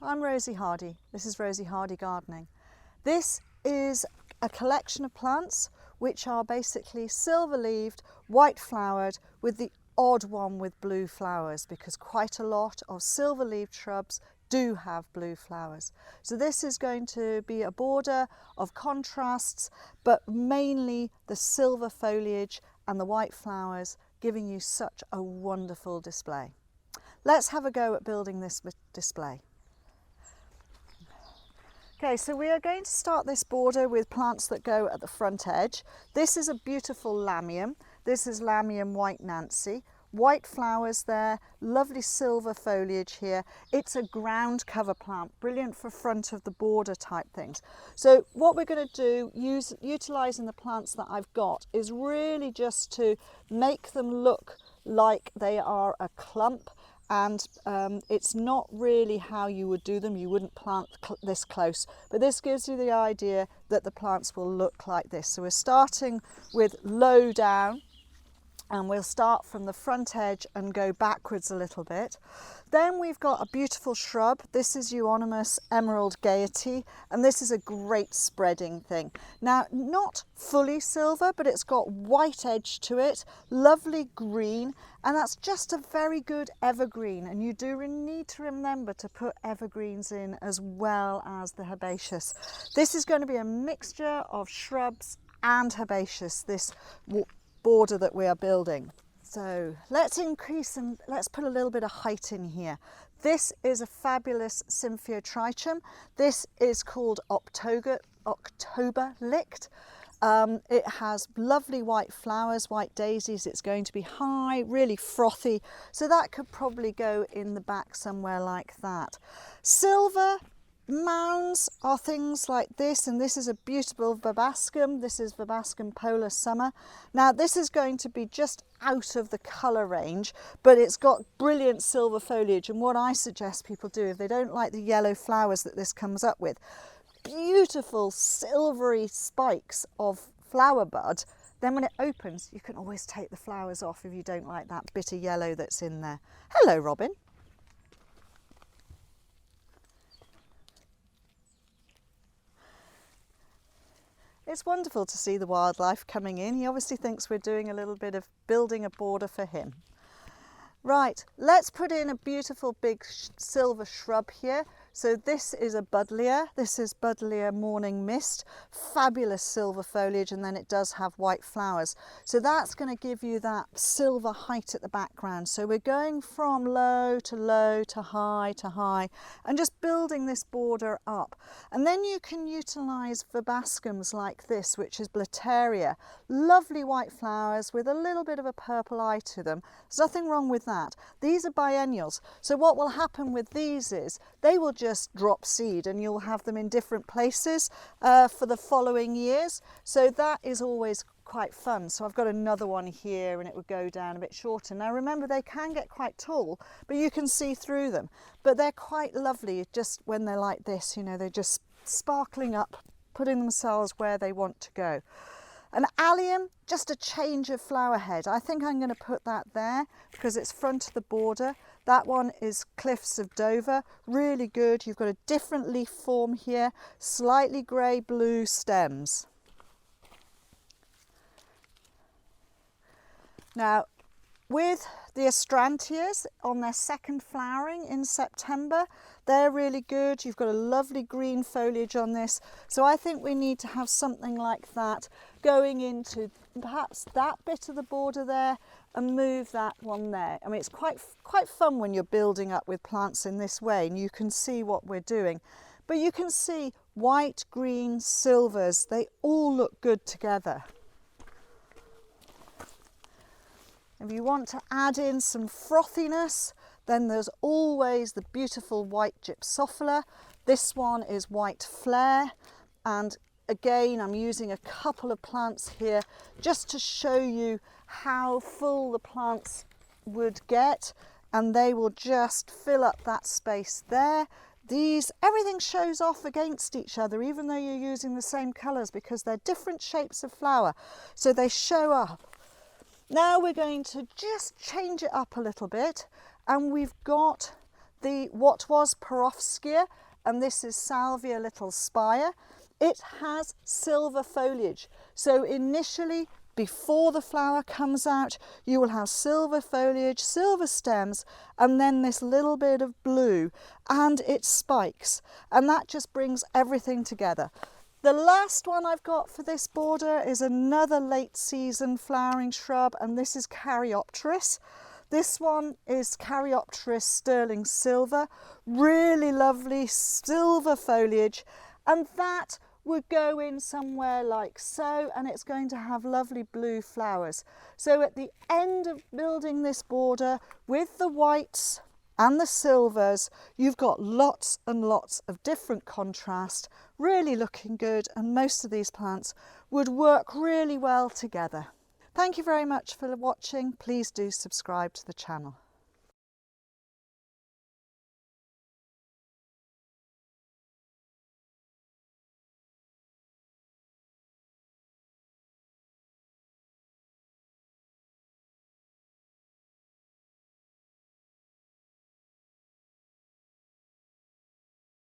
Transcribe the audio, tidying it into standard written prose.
I'm Rosie Hardy. This is Rosie Hardy Gardening. This is a collection of plants which are basically silver-leaved, white-flowered, with the odd one with blue flowers, because quite a lot of silver-leaved shrubs do have blue flowers. So this is going to be a border of contrasts, but mainly the silver foliage and the white flowers, giving you such a wonderful display. Let's have a go at building this display. Okay, so we are going to start this border with plants that go at the front edge. This is a beautiful Lamium. This is Lamium White Nancy. White flowers there, lovely silver foliage here. It's a ground cover plant, brilliant for front of the border type things. So what we're going to do, utilising the plants that I've got, is really just to make them look like they are a clump. And it's not really how you would do them. You wouldn't plant this close, but this gives you the idea that the plants will look like this. So we're starting with low down, and we'll start from the front edge and go backwards a little bit. Then we've got a beautiful shrub. This is Euonymus Emerald Gaiety, and this is a great spreading thing. Now, not fully silver, but it's got white edge to it, lovely green, and that's just a very good evergreen. And you do need to remember to put evergreens in as well as the herbaceous. This is going to be a mixture of shrubs and herbaceous, this border that we are building. So let's increase and let's put a little bit of height in here. This is a fabulous Symphyotrichum. This is called Oktoberlicht. It has lovely white flowers, white daisies. It's going to be high, really frothy. So that could probably go in the back somewhere like that. Silver mounds are things like this, and this is a beautiful Verbascum. This is Verbascum Polarsommer. Now this is going to be just out of the colour range, but it's got brilliant silver foliage, and what I suggest people do, if they don't like the yellow flowers that this comes up with, beautiful silvery spikes of flower bud, then when it opens you can always take the flowers off if you don't like that bit of yellow that's in there. Hello Robin. It's wonderful to see the wildlife coming in. He obviously thinks we're doing a little bit of building a border for him. Right, let's put in a beautiful big silver shrub here. So this is a Buddleja. This is Buddleja Morning Mist. Fabulous silver foliage, and then it does have white flowers. So that's going to give you that silver height at the background. So we're going from low to high, and just building this border up. And then you can utilise Verbascums like this, which is blattaria. Lovely white flowers with a little bit of a purple eye to them. There's nothing wrong with that. These are biennials. So what will happen with these is they will just drop seed, and you'll have them in different places for the following years. So that is always quite fun. So I've got another one here, and it would go down a bit shorter. Now remember, they can get quite tall, but you can see through them. But they're quite lovely just when they're like this, you know, they're just sparkling up, putting themselves where they want to go. An Allium, just a change of flower head. I think I'm going to put that there because it's front of the border. That one is Cliffs of Dover, really good. You've got a different leaf form here, slightly grey-blue stems. Now, with the Astrantias on their second flowering in September, they're really good. You've got a lovely green foliage on this. So I think we need to have something like that going into perhaps that bit of the border there and move that one there. I mean, it's quite fun when you're building up with plants in this way, and you can see what we're doing. But you can see white, green, silvers, they all look good together. If you want to add in some frothiness, then there's always the beautiful white Gypsophila. This one is white flare, and again I'm using a couple of plants here just to show you how full the plants would get, and they will just fill up that space there. Everything shows off against each other, even though you're using the same colours, because they're different shapes of flower, so they show up. Now we're going to just change it up a little bit, and we've got what was Perovskia, and this is Salvia little Spire. It has silver foliage. So initially, before the flower comes out, you will have silver foliage, silver stems, and then this little bit of blue, and it spikes, and that just brings everything together. The last one I've got for this border is another late season flowering shrub, and this is Caryopteris. This one is Caryopteris sterling silver, really lovely silver foliage, and that would go in somewhere like so, and it's going to have lovely blue flowers. So at the end of building this border with the whites and the silvers, you've got lots and lots of different contrast, really looking good, and most of these plants would work really well together. Thank you very much for watching. Please do subscribe to the channel.